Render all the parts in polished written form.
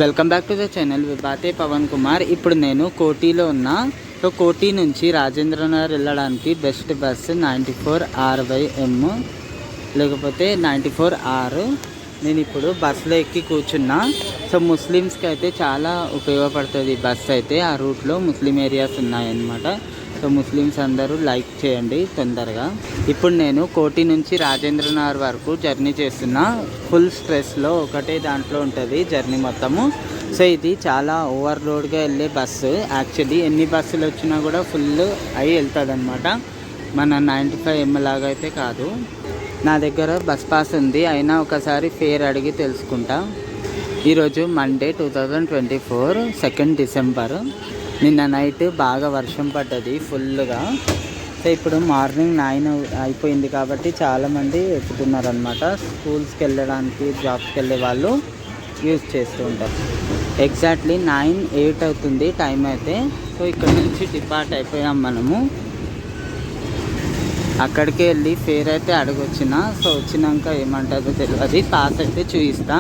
Welcome back to the channel బాతే పవన్ కుమార్. ఇప్పుడు నేను కోటిలో ఉన్నా. సో కోటి నుంచి రాజేంద్రనగర్ వెళ్ళడానికి బెస్ట్ బస్ 94RYM లేకపోతే 94R. నేను ఇప్పుడు బస్సులో ఎక్కి కూర్చున్నా. సో ముస్లిమ్స్కి అయితే చాలా ఉపయోగపడుతుంది బస్ అయితే. ఆ రూట్లో ముస్లిం ఏరియాస్ ఉన్నాయన్నమాట. సో ముస్లిమ్స్ అందరూ లైక్ చేయండి తొందరగా. ఇప్పుడు నేను కోటి నుంచి రాజేంద్రనగర్ వరకు జర్నీ చేస్తున్నా. ఫుల్ స్ట్రెస్లో ఒకటే దాంట్లో ఉంటుంది జర్నీ మొత్తము. సో ఇది చాలా ఓవర్లోడ్గా వెళ్ళే బస్సు. యాక్చువల్లీ ఎన్ని బస్సులు వచ్చినా కూడా ఫుల్ అయి వెళ్తుంది అనమాట. మన 95M లాగా అయితే కాదు. నా దగ్గర బస్ పాస్ ఉంది, అయినా ఒకసారి ఫేర్ అడిగి తెలుసుకుంటా. ఈరోజు మండే 2024 2 డిసెంబర్. నిన్న నైట్ బాగా వర్షం పడ్డది ఫుల్గా. సో ఇప్పుడు మార్నింగ్ 9 అయిపోయింది కాబట్టి చాలామంది ఎక్కుతున్నారు అనమాట. స్కూల్స్కి వెళ్ళడానికి జాబ్స్కి వెళ్ళే వాళ్ళు యూజ్ చేస్తూ ఉంటారు. ఎగ్జాక్ట్లీ 9:08 అవుతుంది టైం అయితే. సో ఇక్కడ నుంచి డిపార్ట్ అయిపోయాం మనము. అక్కడికి వెళ్ళి ఫేర్ అయితే అడగొచ్చిన. సో వచ్చినాక ఏమంటుందో తెలియదు. పాస్ అయితే చూపిస్తా.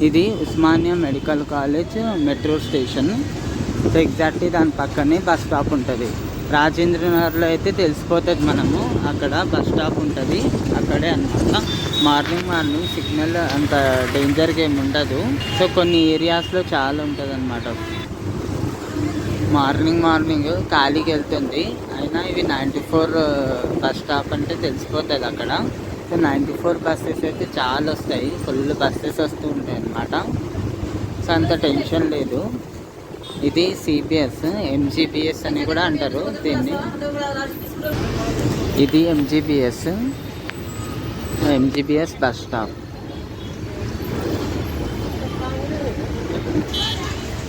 ఇది Osmania medical college metro station. So exactly దాని పక్కనే బస్ స్టాప్ ఉంటుంది. రాజేంద్రనగర్లో అయితే తెలిసిపోతుంది మనము, అక్కడ బస్ స్టాప్ ఉంటుంది అక్కడే అనమాట. మార్నింగ్ సిగ్నల్ అంత డేంజర్గా ఏమి ఉండదు. సో కొన్ని ఏరియాస్లో చాలా ఉంటుంది అనమాట. మార్నింగ్ ఖాళీకి వెళ్తుంది. అయినా ఇవి 94 బస్ స్టాప్ అంటే తెలిసిపోతుంది అక్కడ. సో 94 బస్సెస్ అయితే చాలా వస్తాయి, ఫుల్ బస్సెస్ వస్తూ ఉంటాయి అన్నమాట. సో అంత టెన్షన్ లేదు. ఇది సిబిఎస్, ఎంజీబీఎస్ అని కూడా అంటారు దీన్ని. ఇది ఎంజీబీఎస్ బస్ స్టాప్.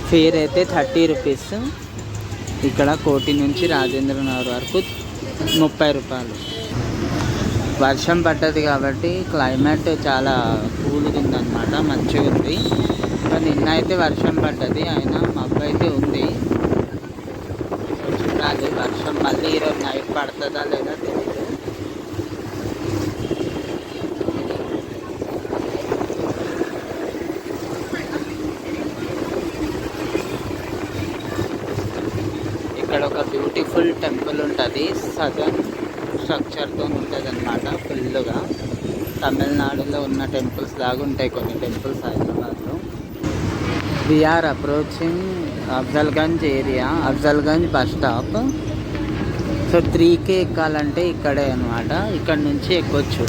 ఫేర్ అయితే 30 రూపీస్. ఇక్కడ కోటి నుంచి రాజేంద్రనగర్ వరకు 30 రూపాయలు. వర్షం పడ్డది కాబట్టి క్లైమేట్ చాలా కూల్గా ఉందన్నమాట, మంచిగా ఉంది. నిన్న అయితే వర్షం పడ్డది, అయినా మబ్బు అయితే ఉంది. చూడాలి వర్షం మళ్ళీ ఈరోజు నైట్ పడుతుందా లేదా తెలియదు. ఇక్కడ ఒక బ్యూటిఫుల్ టెంపుల్ ఉంటుంది, సదర్న్ స్ట్రక్చర్తో ఉంటుంది అనమాట. ఫుల్గా తమిళనాడులో ఉన్న టెంపుల్స్ లాగా ఉంటాయి కొన్ని టెంపుల్స్ హైదరాబాద్లో. We are approaching Afzalgunj area, Afzalgunj bus stop. So 3K ఎక్కాలంటే ఇక్కడే అనమాట, ఇక్కడ నుంచి ఎక్కొచ్చు.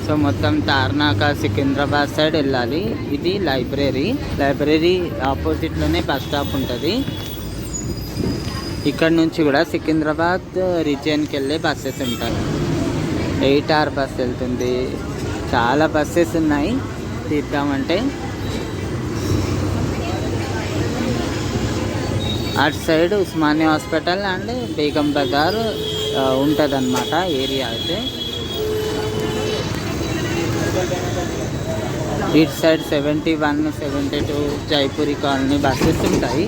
సో మొత్తం తార్నాక సికింద్రాబాద్ సైడ్ వెళ్ళాలి. ఇది లైబ్రరీ ఆపోజిట్లోనే బస్ స్టాప్ ఉంటుంది. ఇక్కడ నుంచి కూడా సికింద్రాబాద్ రీజియన్కి వెళ్ళే బస్సెస్ ఉంటాయి. 8R బస్ వెళ్తుంది. చాలా బస్సెస్ ఉన్నాయి తీద్దామంటే. అటు side Osmania hospital and Begum Bazaar ఉంటుంది అన్నమాట ఏరియా అయితే. ఇటు సైడ్ 71, 72 జైపూరి కాలనీ బస్సెస్ ఉంటాయి.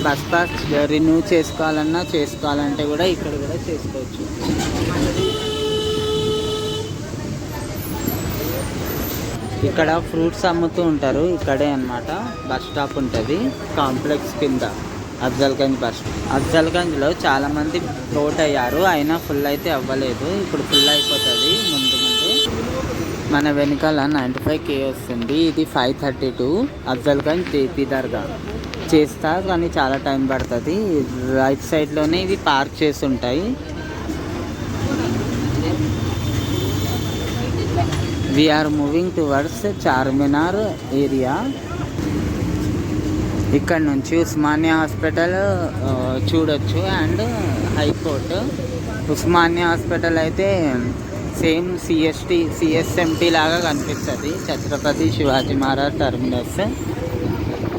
బస్ పాస్ రిన్యూ చేసుకోవాలంటే కూడా ఇక్కడ కూడా చేసుకోవచ్చు. ఇక్కడ ఫ్రూట్స్ అమ్ముతూ ఉంటారు, ఇక్కడే అన్నమాట బస్ స్టాప్ ఉంటుంది కాంప్లెక్స్ కింద. అఫ్జల్గంజ్లో చాలామంది ఫ్లోట్ అయ్యారు, అయినా ఫుల్ అయితే అవ్వలేదు. ఇప్పుడు ఫుల్ అయిపోతుంది ముందు. మన వెనకాల 95K వస్తుంది. ఇది 532 అఫ్జల్గంజ్ జేపీ దర్గా చేస్తా, కానీ చాలా టైం పడుతుంది. రైట్ సైడ్లోనే ఇవి పార్క్ చేసి ఉంటాయి. We are moving towards Charminar area. ఇక్కడ నుంచి ఉస్మానియా హాస్పిటల్ చూడొచ్చు అండ్ హైకోర్టు. ఉస్మానియా హాస్పిటల్ అయితే సేమ్ సిఎస్ఎంటీ లాగా కనిపిస్తుంది, ఛత్రపతి శివాజీ మహారాజ్ టర్మినస్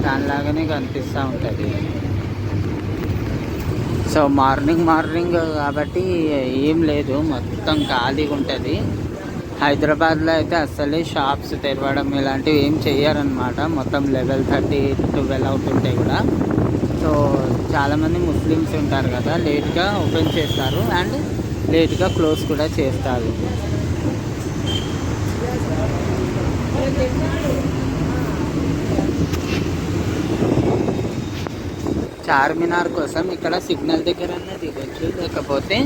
దానిలాగానే కనిపిస్తూ ఉంటుంది. సో మార్నింగ్ కాబట్టి ఏం లేదు, మొత్తం ఖాళీగా ఉంటుంది. హైదరాబాద్లో అయితే అసలే షాప్స్ తెరవడం ఇలాంటివి ఏం చెయ్యారనమాట. మొత్తం 11:30, 12 అవుతుంటాయి కూడా. సో చాలామంది ముస్లిమ్స్ ఉంటారు కదా, లేట్గా ఓపెన్ చేస్తారు అండ్ లేట్గా క్లోజ్ కూడా చేస్తారు. చార్మినార్ కోసం ఇక్కడ సిగ్నల్ దగ్గర దిగొచ్చు, లేకపోతే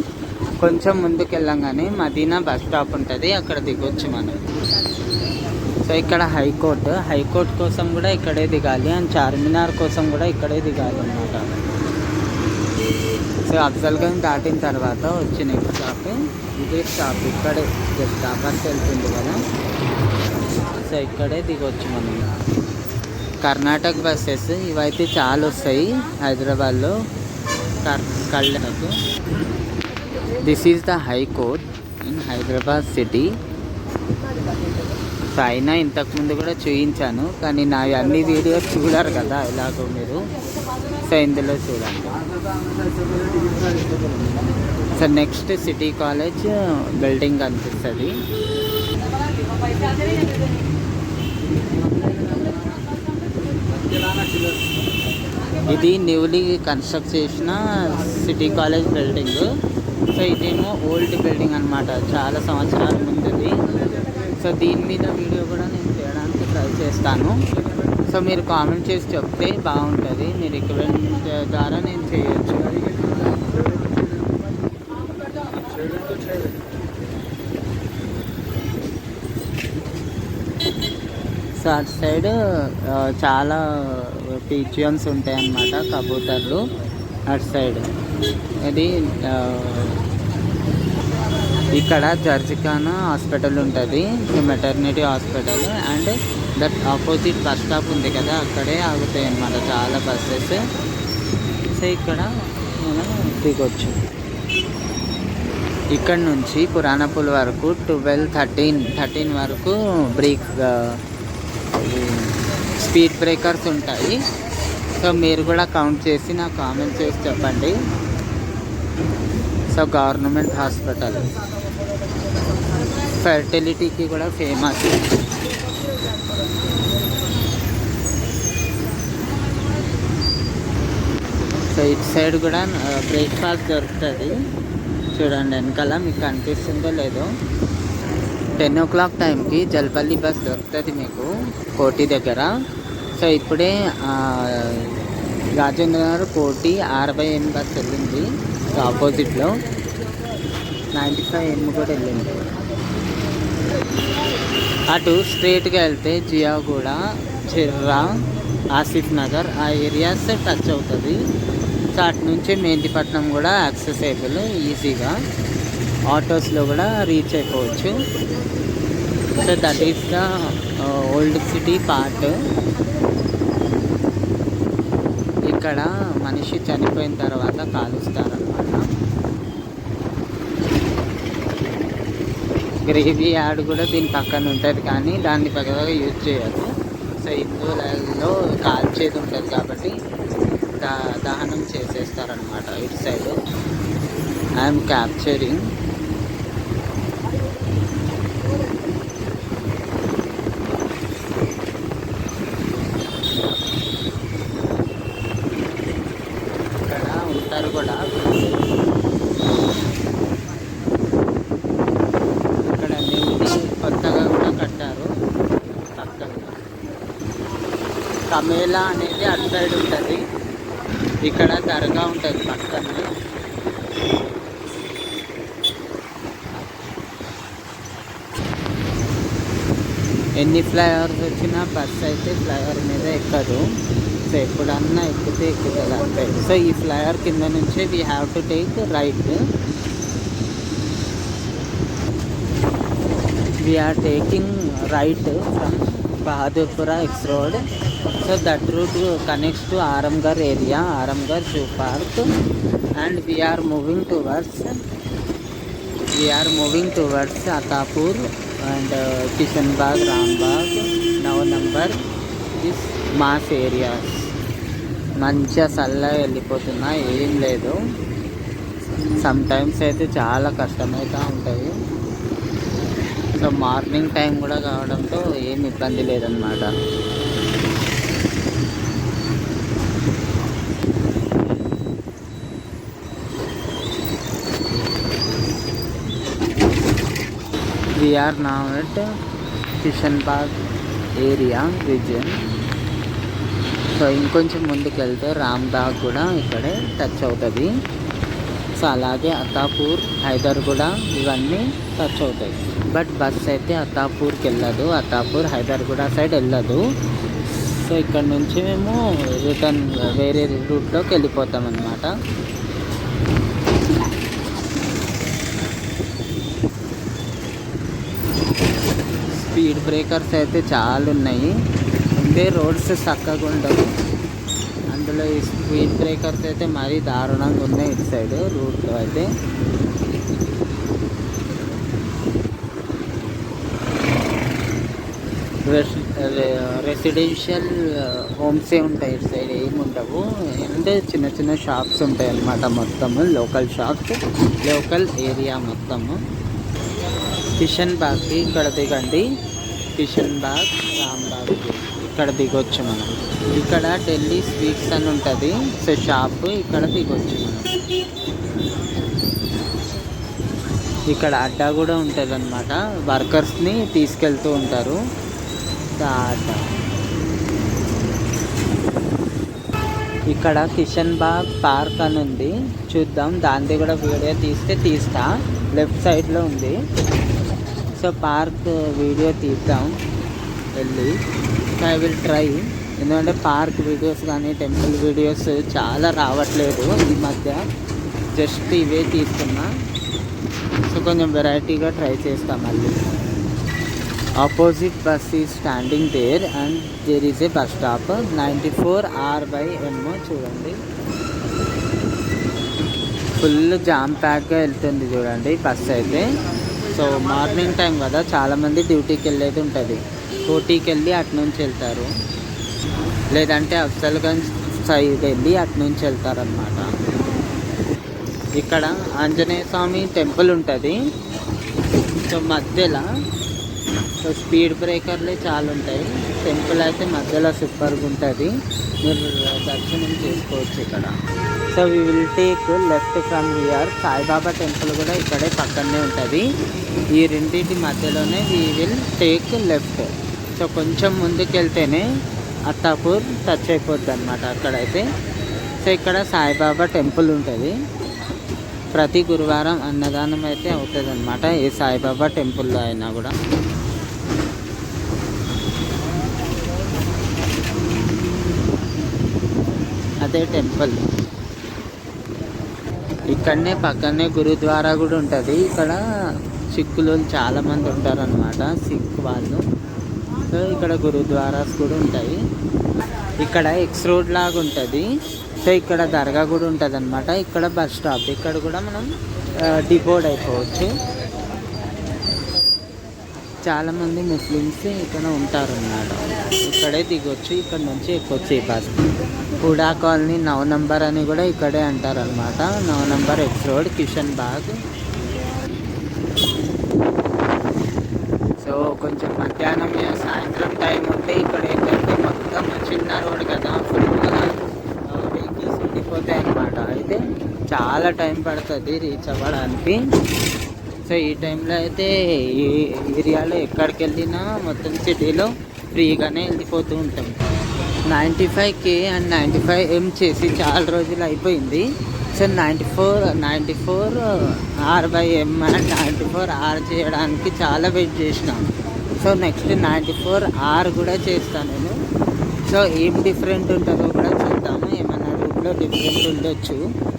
కొంచెం ముందుకు వెళ్ళంగానే మదీనా బస్ స్టాప్ ఉంటుంది, అక్కడ దిగొచ్చు మనం. సో ఇక్కడ హైకోర్టు కోసం కూడా ఇక్కడే దిగాలి, అండ్ చార్మినార్ కోసం కూడా ఇక్కడే దిగాలి అన్నమాట. సో అఫ్జల్గంజ్ దాటిన తర్వాత వచ్చి నెక్స్ట్ స్టాప్ ఇదే స్టాప్, ఇక్కడే జస్ట్ ఆ బస్ వెళ్తుంది కదా, సో ఇక్కడే దిగొచ్చు మనం. కర్ణాటక బస్సెస్ ఇవైతే చాలా వస్తాయి హైదరాబాద్లో కళ్ళకు. This is the high court in Hyderabad city. So అయినా ఇంతకుముందు కూడా చూపించాను, కానీ నా అన్ని వీడియోస్ చూడరు కదా ఎలాగో మీరు, సో ఇందులో చూడండి. So next city college building కనిపిస్తుంది. ఇది న్యూలీ కన్స్ట్రక్ట్ చేసిన సిటీ కాలేజ్ బిల్డింగ్. సో ఇదేమో ఓల్డ్ బిల్డింగ్ అనమాట, చాలా సంవత్సరాల ముందుది. సో దీని మీద వీడియో కూడా నేను చేయడానికి ట్రై చేస్తాను. సో మీరు కామెంట్ చేసి చెప్తే బాగుంటుంది, మీ రికమెండ్ ద్వారా నేను చేయొచ్చు. సో అటు సైడ్ చాలా పిజియన్స్ ఉంటాయి అన్నమాట, కబూతర్లు అటు సైడ్. ఇది ఇక్కడ జర్జిఖానా హాస్పిటల్ ఉంటుంది, maternity hospital, and that opposite bus stop ఉంది కదా, అక్కడే ఆగుతాయి అన్నమాట చాలా బస్సెస్. సో ఇక్కడ మనం దిగొచ్చు. ఇక్కడ నుంచి పురాణపుల్ వరకు 13 వరకు స్పీడ్ బ్రేకర్స్ ఉంటాయి. సో మీరు కూడా కౌంట్ చేసి నాకు కామెంట్ చేసి చెప్పండి. సో గవర్నమెంట్ హాస్పిటల్ ఫెర్టిలిటీకి కూడా ఫేమస్. సో ఇటు సైడ్ కూడా బ్రేక్ఫాస్ట్ దొరుకుతుంది, చూడండి వెనకాల మీకు కనిపిస్తుందో లేదో. 10 o'clock టైంకి జల్పల్లి బస్ దొరుకుతుంది మీకు కోటి దగ్గర. సో ఇప్పుడే రాజేంద్ర నగర్ కోటి 60M బస్ వెళ్ళింది, సో ఆపోజిట్లో 95M కూడా వెళ్ళింది. అటు స్ట్రేట్గా వెళ్తే జియాగూడ, చిర్రా, ఆసిఫ్ నగర్ ఆ ఏరియాస్ టచ్ అవుతుంది. సో అటు నుంచి మెహందీపట్నం కూడా యాక్సెసబుల్ ఈజీగా, ఆటోస్లో కూడా రీచ్ అయిపోవచ్చు. So that is the old city part. ఇక్కడ మనిషి చనిపోయిన తర్వాత కాలుస్తారనమాట. గ్రేవీ యార్డ్ కూడా దీని పక్కన ఉంటుంది, కానీ దాన్ని పెద్దగా యూజ్ చేయదు. సో హిందువులలో కాల్చేది ఉంటుంది కాబట్టి దహనం చేసేస్తారనమాట. ఇటు సైడ్ ఐఎమ్ క్యాప్చరింగ్. ఇక్కడ ఉంటారు కూడా, ఇక్కడ న్యూలీ కొత్తగా కూడా కట్టారు. పక్కన కమేలా అనేది అటు సైడ్ ఉంటుంది, ఇక్కడ దర్గా ఉంటుంది పక్కన. ఎన్ని ఫ్లైఓవర్స్ వచ్చినా బస్ అయితే ఫ్లైఓవర్ మీద ఎక్కదు. సో ఎప్పుడన్నా ఎక్కితే ఎక్కుతుంది అంతే. సో ఈ ఫ్లైఓవర్ కింద నుంచే we have to take right. We are taking right from Bahadurpura X road. So that route connects to Aramgarh area, Aramgarh Zoo Park, and we are moving towards Atapur and Kishanbagh, Rambagh, Navanambar, this mass areas. మంచిగా చల్లగా వెళ్ళిపోతున్నా, ఏం లేదు. Some times అయితే చాలా కష్టమవుతూ ఉంటుంది. So morning time కూడా కావడంతో ఏం ఇబ్బంది లేదన్నమాట. We are now at Kishanbagh area region. So ఇంకొంచెం ముందుకు వెళ్తే రామ్బాగ్ కూడా ఇక్కడే టచ్ అవుతుంది. సో అలాగే అత్తాపూర్, హైదర్గూడ ఇవన్నీ టచ్ అవుతాయి. బట్ బస్ అయితే అత్తాపూర్కి వెళ్ళదు, అత్తాపూర్ హైదర్గూడ సైడ్ వెళ్ళదు. సో ఇక్కడ నుంచి మేము రిటర్న్ వేరే రూట్లోకి వెళ్ళిపోతాం అన్నమాట. స్పీడ్ బ్రేకర్స్ అయితే చాలా ఉన్నాయి. ఉండే రోడ్స్ చక్కగా ఉండవు, అందులో ఈ స్పీడ్ బ్రేకర్స్ అయితే మరీ దారుణంగా ఉన్నాయి ఇటు సైడ్ రూట్లో అయితే. రెసిడెన్షియల్ హోమ్సే ఉంటాయి ఇటు సైడ్, ఏమి ఉండవు. అంటే చిన్న చిన్న షాప్స్ ఉంటాయి అన్నమాట. మొత్తము లోకల్ షాప్స్, లోకల్ ఏరియా మొత్తము. కిషన్ బాగ్కి ఇక్కడ దిగండి. కిషన్ బాగ్, రామ్బాగ్కి ఇక్కడ దిగొచ్చు మనం. ఇక్కడ ఢిల్లీ స్వీట్స్ అని ఉంటుంది. సో షాప్ ఇక్కడ దిగొచ్చు మనం. ఇక్కడ అడ్డా కూడా ఉంటుంది అన్నమాట. వర్కర్స్ని తీసుకెళ్తూ ఉంటారు. అడ్డా ఇక్కడ కిషన్ బాగ్ పార్క్ అని ఉంది, చూద్దాం. దాన్ని కూడా వీడియో తీస్తా. లెఫ్ట్ సైడ్లో ఉంది. సో పార్క్ వీడియో తీద్దాం వెళ్ళి. I will try. ఎందుకంటే పార్క్ వీడియోస్ కానీ టెంపుల్ వీడియోస్ చాలా రావట్లేదు ఈ మధ్య. జస్ట్ ఇవే తీస్తున్నా. సో కొంచెం వెరైటీగా ట్రై చేస్తాం మళ్ళీ. Opposite bus is standing there and there is a bus stop. 94 R/M చూడండి. ఫుల్ జామ్ ప్యాక్గా వెళ్తుంది చూడండి బస్ అయితే. సో మార్నింగ్ టైం కదా, చాలామంది డ్యూటీకి వెళ్ళేది ఉంటుంది. కోటికి వెళ్ళి అటు నుంచి వెళ్తారు, లేదంటే అఫ్జల్గంజ్ సైడ్ వెళ్ళి అటు నుంచి వెళ్తారనమాట. ఇక్కడ ఆంజనేయ స్వామి టెంపుల్ ఉంటుంది. సో మధ్యలో సో స్పీడ్ బ్రేకర్లే చాలా ఉంటాయి. టెంపుల్ అయితే మధ్యలో సూపర్గా ఉంటుంది, మీరు దర్శనం చేసుకోవచ్చు ఇక్కడ. So we will take left from here. Saibaba temple కూడా ఇక్కడే పక్కనే ఉంటుంది. ఈ రెండింటి మధ్యలోనే we will take left. So కొంచెం ముందుకు వెళ్తేనే అత్తాపూర్ టచ్ అయిపోద్ది అనమాట అక్కడైతే. సో ఇక్కడ సాయిబాబా టెంపుల్ ఉంటుంది. ప్రతి గురువారం అన్నదానం అయితే అవుతుంది అనమాట, ఏ సాయిబాబా టెంపుల్లో అయినా కూడా. అదే టెంపుల్. ఇక్కడనే పక్కనే గురుద్వారా కూడా ఉంటుంది. ఇక్కడ సిక్కులు చాలామంది ఉంటారనమాట, సిక్ వాళ్ళు. సో ఇక్కడ గురుద్వారాస్ కూడా ఉంటాయి. ఇక్కడ ఎక్స్ రోడ్ లాగా ఉంటుంది. సో ఇక్కడ దర్గా కూడా ఉంటుంది అనమాట. ఇక్కడ బస్ స్టాప్. ఇక్కడ కూడా మనం డిపోర్డ్ అయిపోవచ్చు. చాలామంది ముస్లిమ్స్ ఇక్కడ ఉంటారన్నమాట. ఇక్కడే దిగొచ్చు, ఇక్కడ నుంచి ఎక్కొచ్చు ఈ బస్. హుడా కాలనీ 9 నంబర్ అని కూడా ఇక్కడే అంటారనమాట. 9 నంబర్ ఎక్స్ రోడ్, కిషన్ బాగ్. సో కొంచెం మధ్యాహ్నం సాయంత్రం టైం ఉంటే ఇక్కడ ఏంటంటే మొత్తం చిన్న రోడ్ కదా, ఫుల్గా వెహికల్స్ ఉండిపోతాయి అన్నమాట. అయితే చాలా టైం పడుతుంది రీచ్ అవ్వడానికి. సో ఈ టైంలో అయితే ఈ ఏరియాలో ఎక్కడికి వెళ్ళినా మొత్తం సిటీలో ఫ్రీగానే వెళ్ళిపోతూ ఉంటాం. 95K అండ్ 95M చేసి చాలా రోజులు అయిపోయింది. సో 94 R/M అండ్ 94 R చేయడానికి చాలా వెయిట్ చేసినాం. సో నెక్స్ట్ 94 R కూడా చేస్తాను నేను. సో ఏం డిఫరెంట్ ఉంటుందో కూడా చూద్దాము. ఏమైనా రూట్లో డిఫరెంట్ ఉండొచ్చు.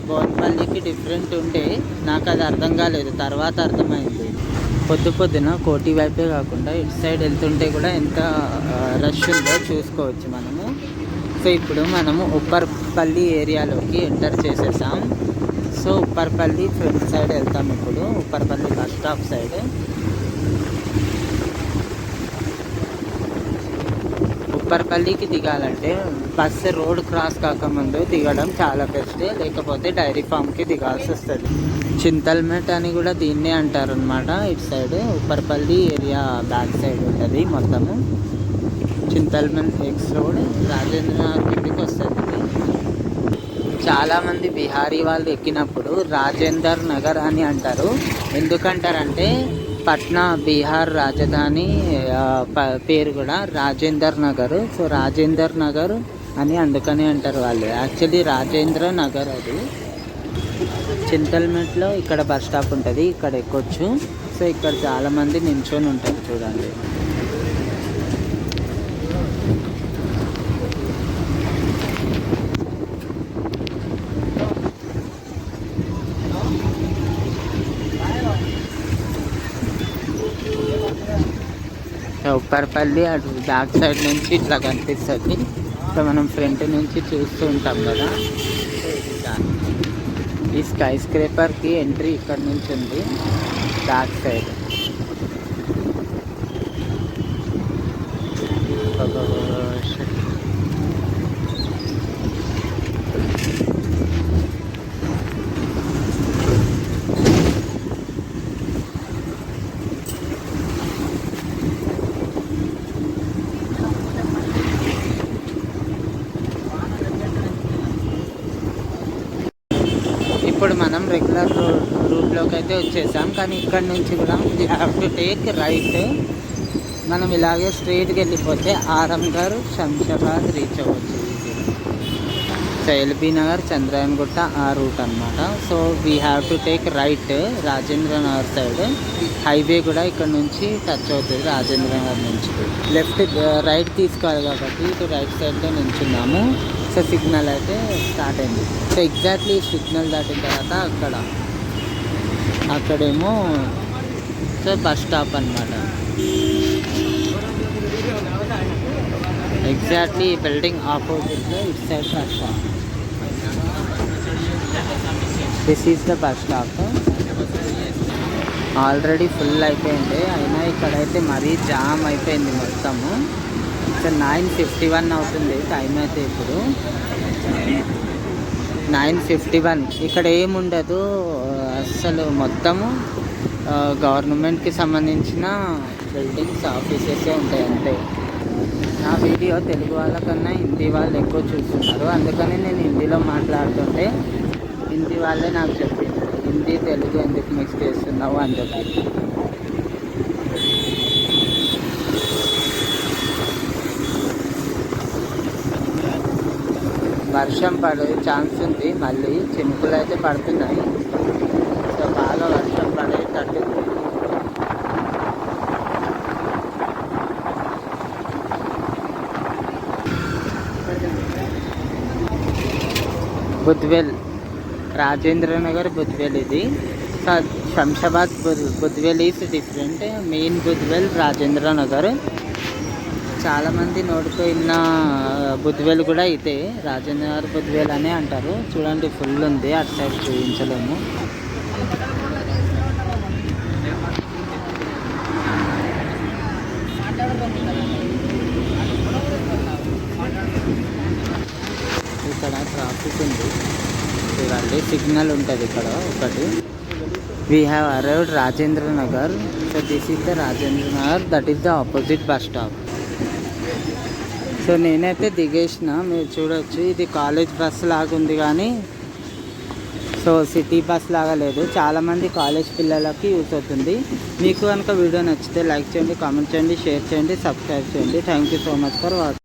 బోన్పల్లికి డిఫరెంట్ ఉంటే నాకు అది అర్థం కాలేదు, తర్వాత అర్థమైంది. పొద్దున కోటి వైపే కాకుండా ఇటు సైడ్ వెళ్తుంటే కూడా ఎంత రష్ ఉందో చూసుకోవచ్చు మనము. సో ఇప్పుడు మనము ఉప్పర్పల్లి ఏరియాలోకి ఎంటర్ చేసేసాం. సో ఉప్పర్పల్లి ఫ్రంట్ సైడ్ వెళ్తాం ఇప్పుడు, ఉప్పర్పల్లి బస్ స్టాప్ సైడ్. ఉప్పర్పల్లికి దిగాలంటే బస్సు రోడ్ క్రాస్ కాకముందు దిగడం చాలా బెస్ట్, లేకపోతే డైరీ ఫామ్కి దిగాల్సి వస్తుంది. చింతల్మెట్ అని కూడా దీన్నే అంటారు అనమాట. ఇటు side Upparpalli area back side ఉంటుంది మొత్తము. చింతల్మెట్ ఎక్స్ రోడ్ రాజేంద్ర నగర్ కిందకి వస్తుంది. చాలామంది బిహారీ వాళ్ళు ఎక్కినప్పుడు రాజేందర్ నగర్ అని అంటారు. ఎందుకంటారంటే పట్నా బీహార్ రాజధాని పేరు కూడా రాజేందర్ నగర్. సో రాజేందర్ నగర్ అని అందుకని అంటారు వాళ్ళు. యాక్చువల్లీ రాజేంద్ర నగర్ అది. చింతల్మెట్లో ఇక్కడ బస్ స్టాప్ ఉంటుంది, ఇక్కడ ఎక్కొచ్చు. సో ఇక్కడ చాలామంది నించొని ఉంటారు చూడండి. ఉప్పర్పల్లి అటు బ్యాక్ సైడ్ నుంచి ఇట్లా కనిపిస్తుంది. సో మనం ఫ్రంట్ నుంచి చూస్తూ ఉంటాం కదా. ఈ స్కై స్క్రేపర్కి ఎంట్రీ ఇక్కడ నుంచి ఉంది బ్యాక్ సైడ్. ఇప్పుడు మనం రెగ్యులర్ రూట్లోకి అయితే వచ్చేసాం, కానీ ఇక్కడ నుంచి కూడా we have to take right. మనం ఇలాగే స్ట్రైట్కి వెళ్ళిపోతే ఆరంగర్, శంషాబాద్ రీచ్ అవ్వచ్చు ఈజీగా. సో ఎల్బీ నగర్, చంద్రాయన్గుట్ట ఆ రూట్ అనమాట. So we have to take right Rajendra Nagar side. Highway కూడా ఇక్కడ నుంచి టచ్ అవుతుంది రాజేంద్ర నగర్ నుంచి. లెఫ్ట్ రైట్ తీసుకోవాలి కాబట్టి ఇటు రైట్ సైడ్లో నించున్నాము. సో సిగ్నల్ అయితే స్టార్ట్ అయింది. సో ఎగ్జాక్ట్లీ సిగ్నల్ దాటిన తర్వాత అక్కడేమో సో బస్ స్టాప్ అనమాట. ఎగ్జాక్ట్లీ బిల్డింగ్ ఆపోజిట్లో ఇటు side bus stop. This is the bus stop. Already full అయిపోయింది, అయినా ఇక్కడైతే మరీ జామ్ అయిపోయింది మొత్తము. సో 9:51 అవుతుంది టైం అయితే. ఇప్పుడు 9:51. ఇక్కడ ఏముండదు అస్సలు, మొత్తము గవర్నమెంట్కి సంబంధించిన బిల్డింగ్స్, ఆఫీసెసే ఉంటాయి అంతే. నా వీడియో తెలుగు వాళ్ళకన్నా హిందీ వాళ్ళు ఎక్కువ చూస్తున్నారు, అందుకని నేను హిందీలో మాట్లాడుతుంటే హిందీ వాళ్ళే నాకు చెప్పింది హిందీ తెలుగు ఎందుకు మిక్స్ చేస్తున్నావు అని చెప్పి. వర్షం పడే ఛాన్స్ ఉంది, మళ్ళీ చినుకులు అయితే పడుతున్నాయి. సో బాగా వర్షం పడేటట్టు. బుద్వేల్, రాజేంద్ర నగర్ బుద్వేల్ ఇది. Shamshabad Budvel is different. Main Budvel Rajendra Nagar. చాలామంది నోడుకున్న బుద్వేల్ కూడా ఇదే, రాజేంద్ర నగర్ బుద్వేల్ అనే అంటారు. చూడండి ఫుల్ ఉంది, అటు సైడ్ చూపించలేము. ఇక్కడ ట్రాఫిక్ ఉంది చూడండి, సిగ్నల్ ఉంటుంది ఇక్కడ ఒకటి. We have arrived Rajendra Nagar. So this is the Rajendra Nagar, that is the opposite bus stop. So నేనైతే దిగేసిన, మీరు చూడొచ్చు. ఇది కాలేజ్ బస్ లాగా ఉంది కానీ సో సిటీ బస్ లాగా లేదు. చాలామంది కాలేజ్ పిల్లలకి యూస్ అవుతుంది. మీకు కనుక వీడియో నచ్చితే లైక్ చేయండి, కామెంట్ చేయండి, షేర్ చేయండి, సబ్స్క్రైబ్ చేయండి. Thank you so much for watching.